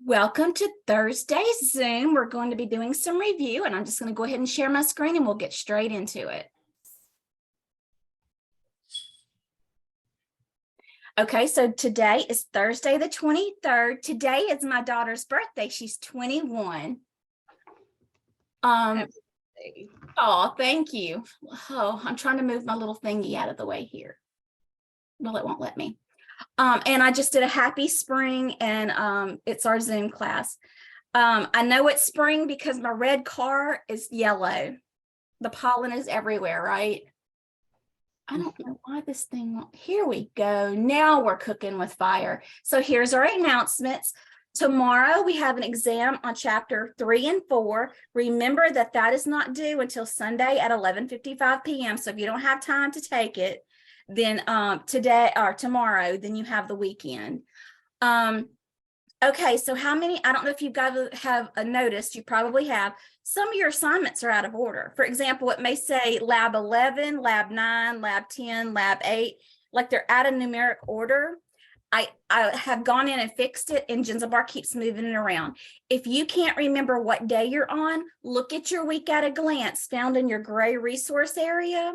Welcome to Thursday's Zoom. We're going to be doing some review, and I'm just going to go ahead and share my screen and we'll get straight into it. Okay, so today is Thursday the 23rd. Today is my daughter's birthday. She's 21. Oh, thank you. Oh, I'm trying to move my little thingy out of the way here. Well, it won't let me. And I just did a happy spring, and it's our Zoom class. I know it's spring because my red car is yellow. The pollen is everywhere, right? I don't know why this thing won't. Here we go. Now we're cooking with fire. So here's our announcements. Tomorrow we have an exam on chapter 3 and 4. Remember that is not due until Sunday at 11:55 p.m. So if you don't have time to take it, then today or tomorrow, then you have the weekend. Okay, so how many, I don't know if you guys have noticed, you probably have, some of your assignments are out of order. For example, it may say lab 11, lab 9, lab 10, lab 8, like they're out of numeric order. I have gone in and fixed it, and Jenzabar keeps moving it around. If you can't remember what day you're on, look at your week at a glance found in your gray resource area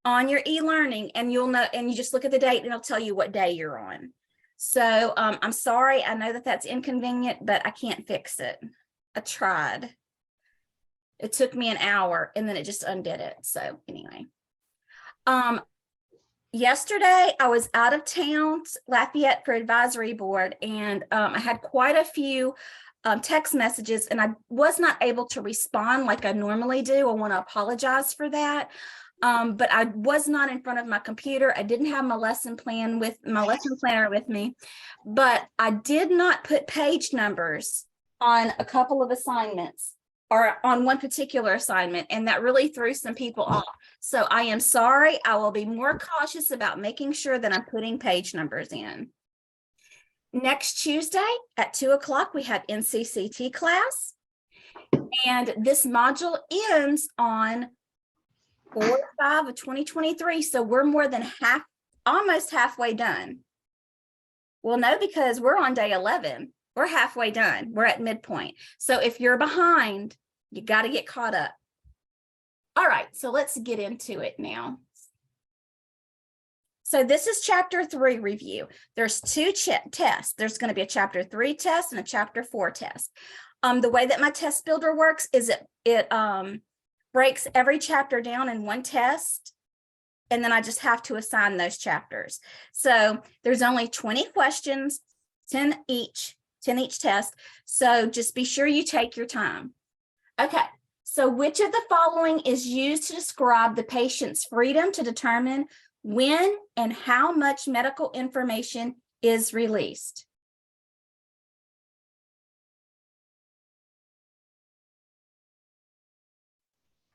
on your e-learning, and you'll know, and you just look at the date and it'll tell you what day you're on. So I'm sorry, I know that's inconvenient, but I can't fix it. I tried. It took me an hour and then it just undid it. So anyway, yesterday I was out of town, Lafayette, for advisory board, and I had quite a few text messages, and I was not able to respond like I normally do. I want to apologize for that. But I was not in front of my computer. I didn't have my lesson planner with me, but I did not put page numbers on a couple of assignments, or on one particular assignment, and that really threw some people off. So I am sorry. I will be more cautious about making sure that I'm putting page numbers in. Next Tuesday at 2 o'clock, we have NCCT class, and this module ends on 4/5 of 2023. So we're more than almost halfway done. Well, no, because we're on day 11. We're halfway done. We're at midpoint. So if you're behind, you got to get caught up. All right, so let's get into it now. So this is chapter 3 review. There's 2 tests. There's going to be a chapter 3 test and a chapter 4 test. The way that my test builder works is it breaks every chapter down in one test, and then I just have to assign those chapters. So there's only 20 questions, 10 each test. So just be sure you take your time. Okay, so which of the following is used to describe the patient's freedom to determine when and how much medical information is released?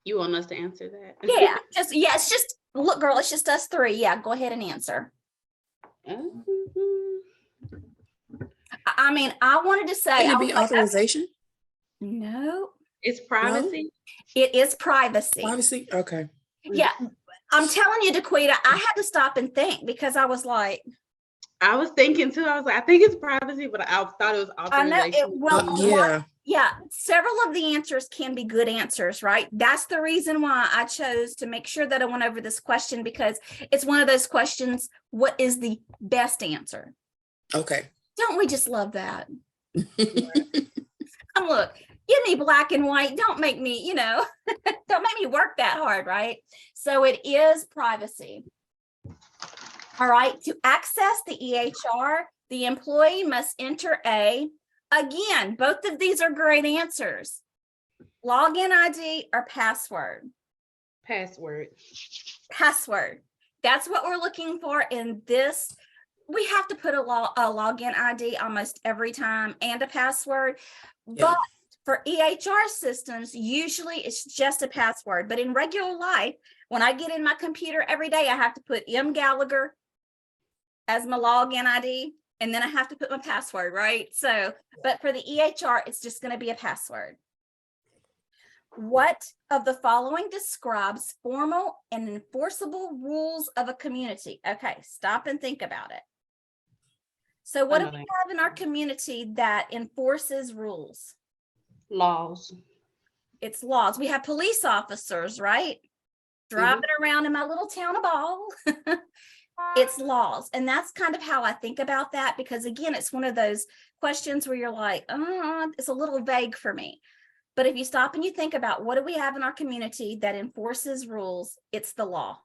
You want us to answer that? Yeah, it's just, look, girl, it's just us 3. Yeah, go ahead and answer. I mean, I wanted to say, can it be authorization? No, it's privacy. No? It is privacy. Privacy, okay. Yeah, I'm telling you, Daquita, I had to stop and think, because I was like, I was thinking too. I was like, I think it's privacy, but I thought it was authorization. I know yeah, several of the answers can be good answers, right? That's the reason why I chose to make sure that I went over this question, because it's one of those questions, what is the best answer? Okay. Don't we just love that? Look, give me black and white. Don't make me, don't make me work that hard, right? So it is privacy. All right, to access the EHR, the employee must enter again, both of these are great answers. Login ID or password? Password. That's what we're looking for in this. We have to put a login ID almost every time and a password. Yeah. But for EHR systems, usually it's just a password. But in regular life, when I get in my computer every day, I have to put M. Gallagher as my login ID, and then I have to put my password, right? So, but for the EHR, it's just going to be a password. What of the following describes formal and enforceable rules of a community? Okay, stop and think about it. So what do know we that. have in our community that enforces rules? Laws. It's laws. We have police officers, right? Driving around in my little town of Ball. It's laws. And that's kind of how I think about that, because again, it's one of those questions where you're like, it's a little vague for me. But if you stop and you think about what do we have in our community that enforces rules, it's the law.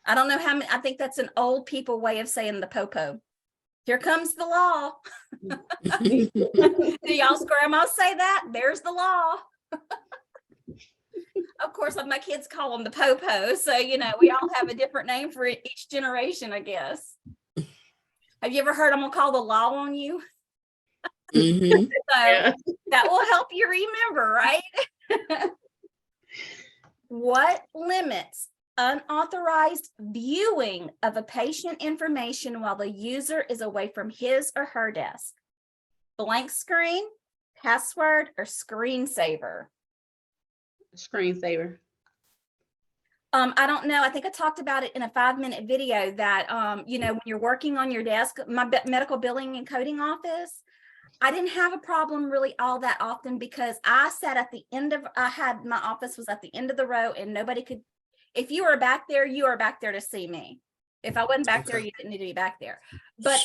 I don't know how many, I think that's an old people way of saying the popo. Here comes the law. Do y'all's grandma say that? There's the law. Of course, my kids call them the popo. So, we all have a different name for each generation, I guess. Have you ever heard I'm gonna call the law on you? Mhm. So that will help you remember, right? What limits unauthorized viewing of a patient information while the user is away from his or her desk? Blank screen, password, or screensaver? Screensaver. I don't know. I think I talked about it in a 5-minute video that, when you're working on your desk, my medical billing and coding office, I didn't have a problem really all that often because I sat at the end of, my office was at the end of the row and nobody could, if you were back there, you are back there to see me. If I wasn't back there, Okay. you didn't need to be back there. But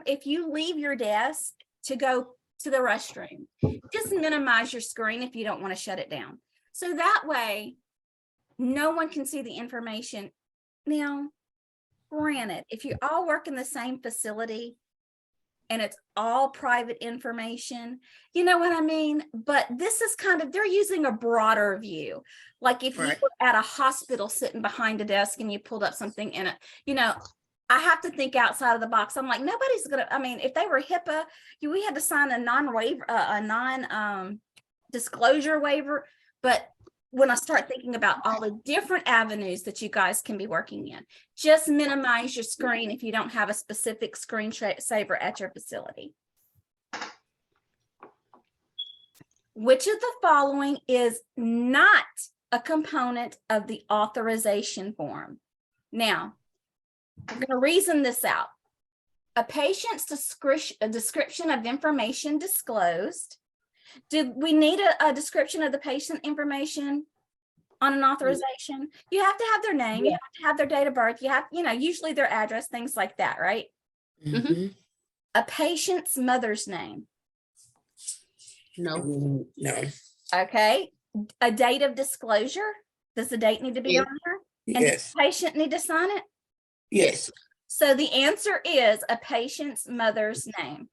if you leave your desk to go to the restroom, just minimize your screen if you don't want to shut it down. So that way, no one can see the information. Now, granted, if you all work in the same facility and it's all private information, you know what I mean? But this is they're using a broader view. Like if you Right. were at a hospital sitting behind a desk and you pulled up something in it, I have to think outside of the box. I'm like, nobody's gonna, if they were HIPAA, we had to sign a non-disclosure waiver. But when I start thinking about all the different avenues that you guys can be working in, just minimize your screen if you don't have a specific screensaver at your facility. Which of the following is not a component of the authorization form? Now, I'm going to reason this out. A patient's description of information disclosed. Did we need a description of the patient information on an authorization? You have to have their name, you have to have their date of birth, you have, usually their address, things like that, right? Mhm. A patient's mother's name. No. No. Okay. A date of disclosure. Does the date need to be Yes. on there? And does Yes. the patient need to sign it? Yes. So the answer is a patient's mother's name.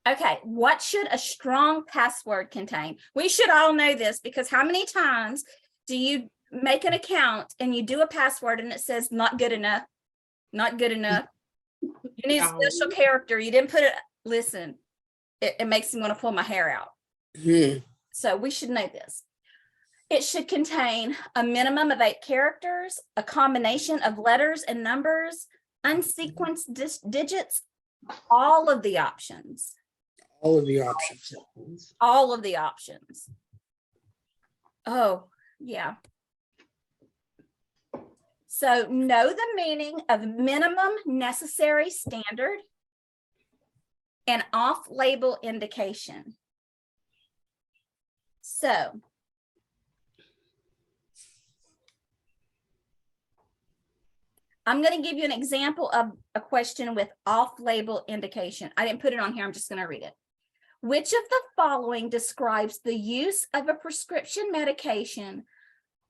Okay, what should a strong password contain? We should all know this because how many times do you make an account and you do a password and it says not good enough, not good enough. You need a special character. You didn't put it. Listen, it makes me want to pull my hair out. Mhm. So we should know this. It should contain a minimum of 8 characters, a combination of letters and numbers, unsequenced digits, all of the options. All of the options. All of the options. Oh, yeah. So know the meaning of minimum necessary standard and off-label indication. So I'm going to give you an example of a question with off-label indication. I didn't put it on here. I'm just going to read it. Which of the following describes the use of a prescription medication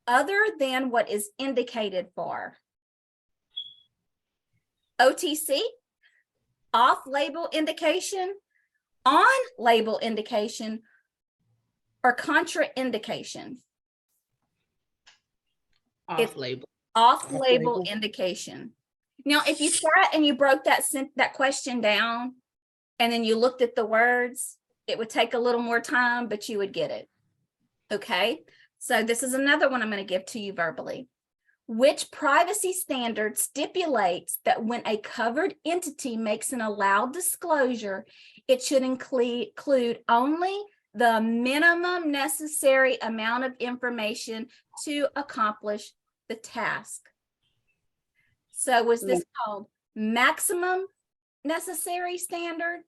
other than what is indicated for? OTC, off-label indication, on-label indication, or contraindication? Off-label. Off-label indication. Now, if you sat and you broke that question down and then you looked at the words, it would take a little more time, but you would get it. Okay, so this is another one I'm going to give to you verbally. Which privacy standard stipulates that when a covered entity makes an allowed disclosure, it should include only the minimum necessary amount of information to accomplish the task. So was this called maximum necessary standard,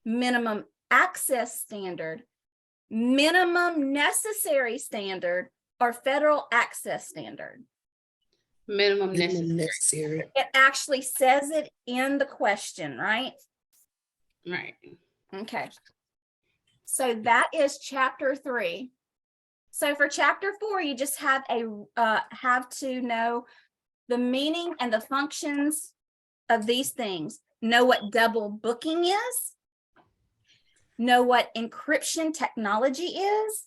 minimum access standard, minimum necessary standard, or federal access standard? Minimum Minimum necessary. necessary. It actually says it in the question, right? Right. Okay. So that is chapter 3. So for chapter 4, you just have to know the meaning and the functions of these things. Know what double booking is. Know what encryption technology is.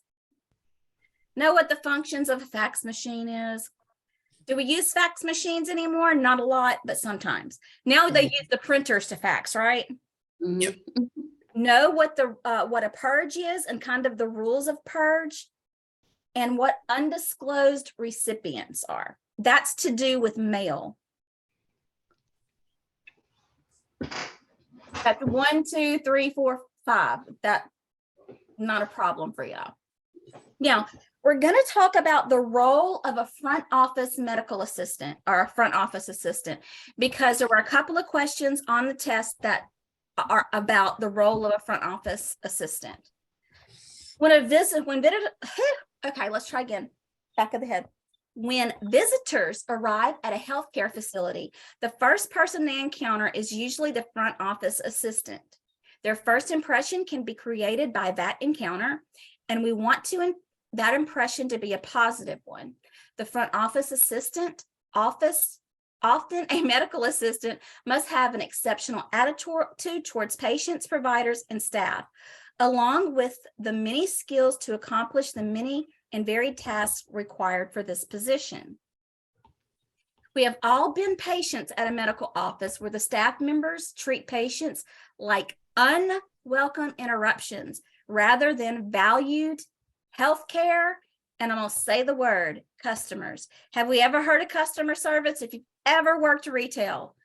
Know what the functions of a fax machine is. Do we use fax machines anymore? Not a lot, but sometimes. Now they use the printers to fax, right? Mhm. Yep. Know what a purge is and kind of the rules of purge, and what undisclosed recipients are. That's to do with mail. That's 1, 2, 3, 4, 5. That's not a problem for y'all. Now, we're going to talk about the role of a front office medical assistant or a front office assistant, because there were a couple of questions on the test that are about the role of a front office assistant. Okay, let's try again. Back of the head. When visitors arrive at a healthcare facility, the first person they encounter is usually the front office assistant. Their first impression can be created by that encounter, and we want that impression to be a positive one. The front office assistant, often a medical assistant, must have an exceptional attitude towards patients, providers, and staff, along with the many skills to accomplish the many and varied tasks required for this position. We have all been patients at a medical office where the staff members treat patients like unwelcome interruptions rather than valued healthcare, and I'm going to say the word, customers. Have we ever heard of customer service? If you've ever worked retail,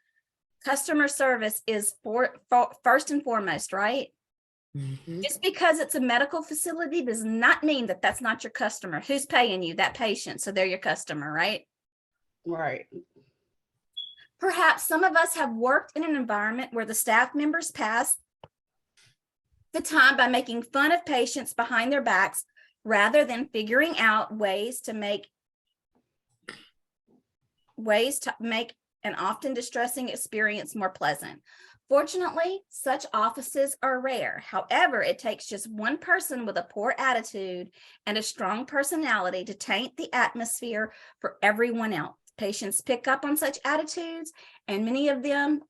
customer service is first and foremost, right? Mhm. Just because it's a medical facility does not mean that that's not your customer. Who's paying you? That patient. So they're your customer, right? Right. Perhaps some of us have worked in an environment where the staff members pass the time by making fun of patients behind their backs rather than figuring out ways to make an often distressing experience more pleasant. Fortunately, such offices are rare. However, it takes just one person with a poor attitude and a strong personality to taint the atmosphere for everyone else. Patients pick up on such attitudes, and many of them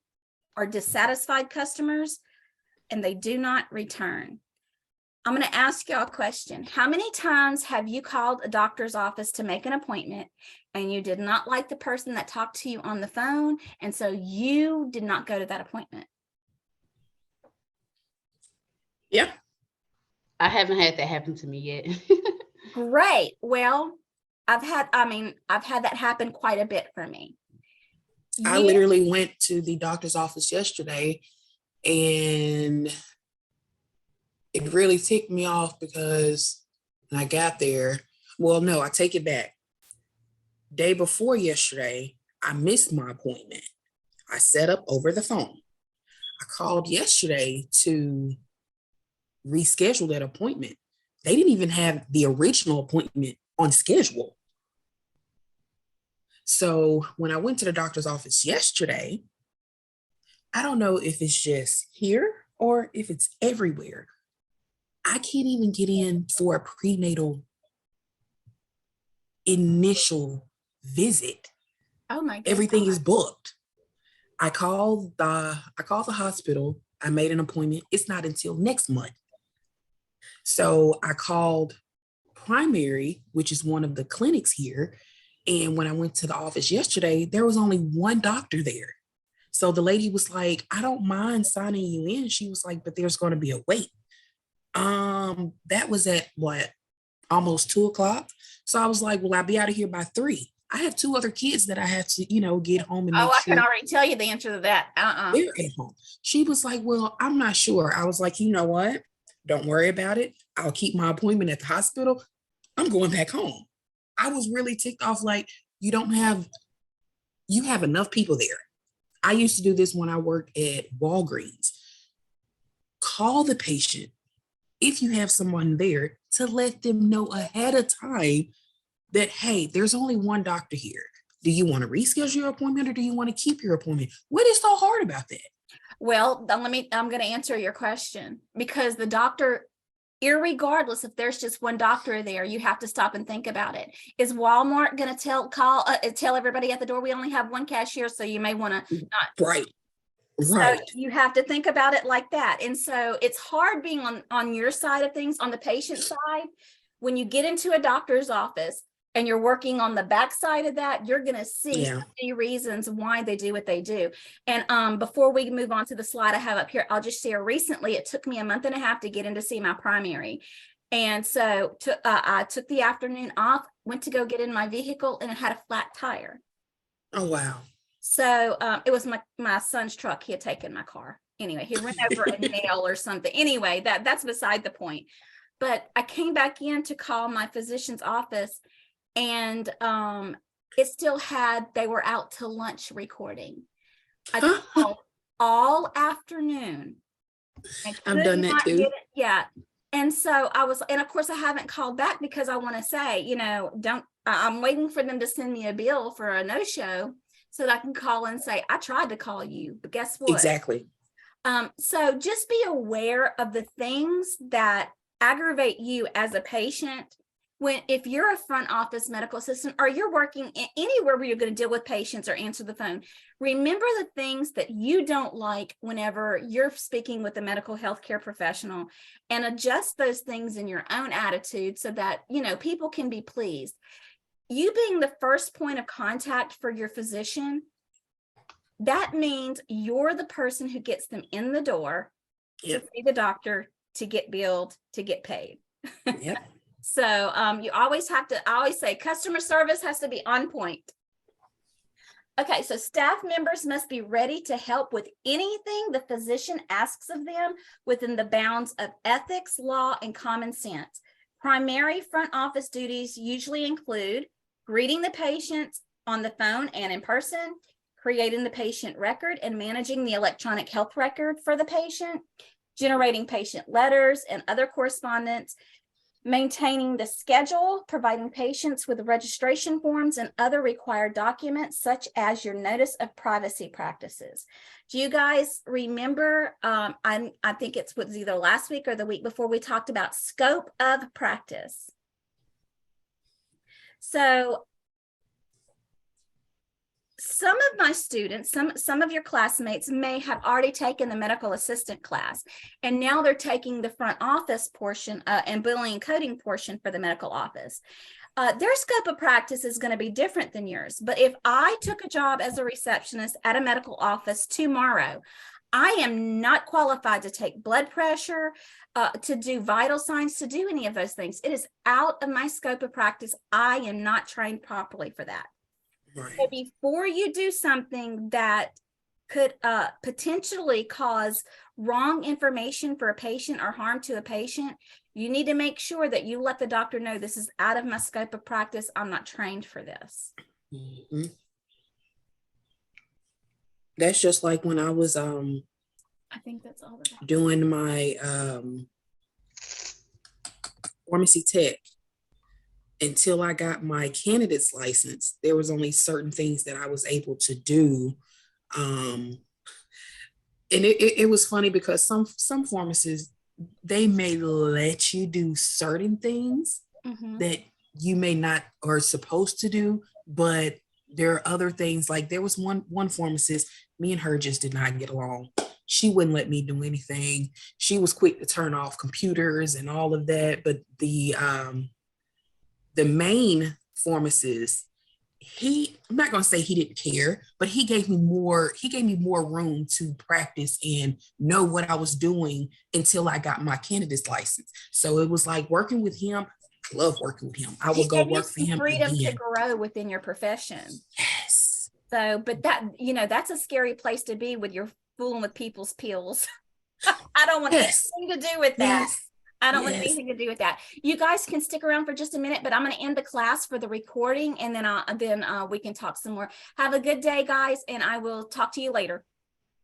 are dissatisfied customers, and they do not return. I'm going to ask y'all a question. How many times have you called a doctor's office to make an appointment and you did not like the person that talked to you on the phone, and so you did not go to that appointment? Yeah. I haven't had that happen to me yet. Great. Well, I've had that happen quite a bit for me. I literally went to the doctor's office yesterday, and it really ticked me off because when I got there, well, no, I take it back. Day before yesterday, I missed my appointment. I set up over the phone. I called yesterday to reschedule that appointment. They didn't even have the original appointment on schedule. So when I went to the doctor's office yesterday, I don't know if it's just here or if it's everywhere. I can't even get in for a prenatal initial visit. Oh my goodness. Everything is booked. I called the hospital. I made an appointment. It's not until next month. So I called primary, which is one of the clinics here. And when I went to the office yesterday, there was only one doctor there. So the lady was like, I don't mind signing you in. She was like, but there's going to be a wait. That was at almost 2:00. So I was like, well, I'll be out of here by 3. I have 2 other kids that I have to, get home and make I sure can already tell you the answer to that. they're at home. She was like, well, I'm not sure. I was like, you know what? Don't worry about it. I'll keep my appointment at the hospital. I'm going back home. I was really ticked off. Like, you have enough people there. I used to do this when I worked at Walgreens. Call the patient if you have someone there to let them know ahead of time that, hey, there's only one doctor here. Do you want to reschedule your appointment or do you want to keep your appointment? What is so hard about that? Well, I'm going to answer your question, because the doctor, irregardless if there's just one doctor there, you have to stop and think about it. Is Walmart going to tell everybody at the door, we only have one cashier, so you may want to not. Right. So Right. you have to think about it like that. And so it's hard being on your side of things, on the patient side. When you get into a doctor's office and you're working on the back side of that, you're going to see Yeah. so many reasons why they do what they do. And before we move on to the slide I have up here, I'll just share, recently it took me a month and a half to get in to see my primary. And so I took the afternoon off, went to go get in my vehicle, and it had a flat tire. Oh, wow. So it was my son's truck. He had taken my car. Anyway, he ran over a nail or something. Anyway, that's beside the point. But I came back in to call my physician's office, and it still had, they were out to lunch recording. I called all afternoon. I've done that too. Yeah. And so and of course I haven't called back because I want to say, I'm waiting for them to send me a bill for a no-show so that I can call and say, I tried to call you, but guess what? Exactly. So just be aware of the things that aggravate you as a patient. If you're a front office medical assistant, or you're working anywhere where you're going to deal with patients or answer the phone, remember the things that you don't like whenever you're speaking with a medical healthcare professional, and adjust those things in your own attitude so that, people can be pleased. You being the first point of contact for your physician, that means you're the person who gets them in the door to see the doctor, to get billed, to get paid. Yep. So I always say customer service has to be on point. Okay, so staff members must be ready to help with anything the physician asks of them within the bounds of ethics, law, and common sense. Primary front office duties usually include greeting the patients on the phone and in person, creating the patient record and managing the electronic health record for the patient, generating patient letters and other correspondence, maintaining the schedule, providing patients with registration forms and other required documents, such as your notice of privacy practices. Do you guys remember, I think it was either last week or the week before, we talked about scope of practice. So some of my students, some of your classmates may have already taken the medical assistant class, and now they're taking the front office portion and billing and coding portion for the medical office. Their scope of practice is going to be different than yours. But if I took a job as a receptionist at a medical office tomorrow, I am not qualified to take blood pressure, to do vital signs, to do any of those things. It is out of my scope of practice. I am not trained properly for that. Right. So before you do something that could potentially cause wrong information for a patient or harm to a patient, you need to make sure that you let the doctor know, this is out of my scope of practice. I'm not trained for this. Mm-hmm. That's just like when I was I think that's all that doing my pharmacy tech. Until I got my candidate's license, there was only certain things that I was able to do. And it was funny because some pharmacists, they may let you do certain things that you may not are supposed to do, but there are other things. Like there was one pharmacist, me and her just did not get along. She wouldn't let me do anything. She was quick to turn off computers and all of that, but the main pharmacist, I'm not going to say he didn't care, but he gave me more room to practice and know what I was doing until I got my candidate's license. So it was like working with him. I love working with him. I would go work for him freedom again. to grow within your profession. Yes. So, but that's a scary place to be, with you're fooling with people's pills. I don't want anything to do with that. Yes. I don't want Yes. anything to do with that. You guys can stick around for just a minute, but I'm going to end the class for the recording, and then we can talk some more. Have a good day, guys, and I will talk to you later.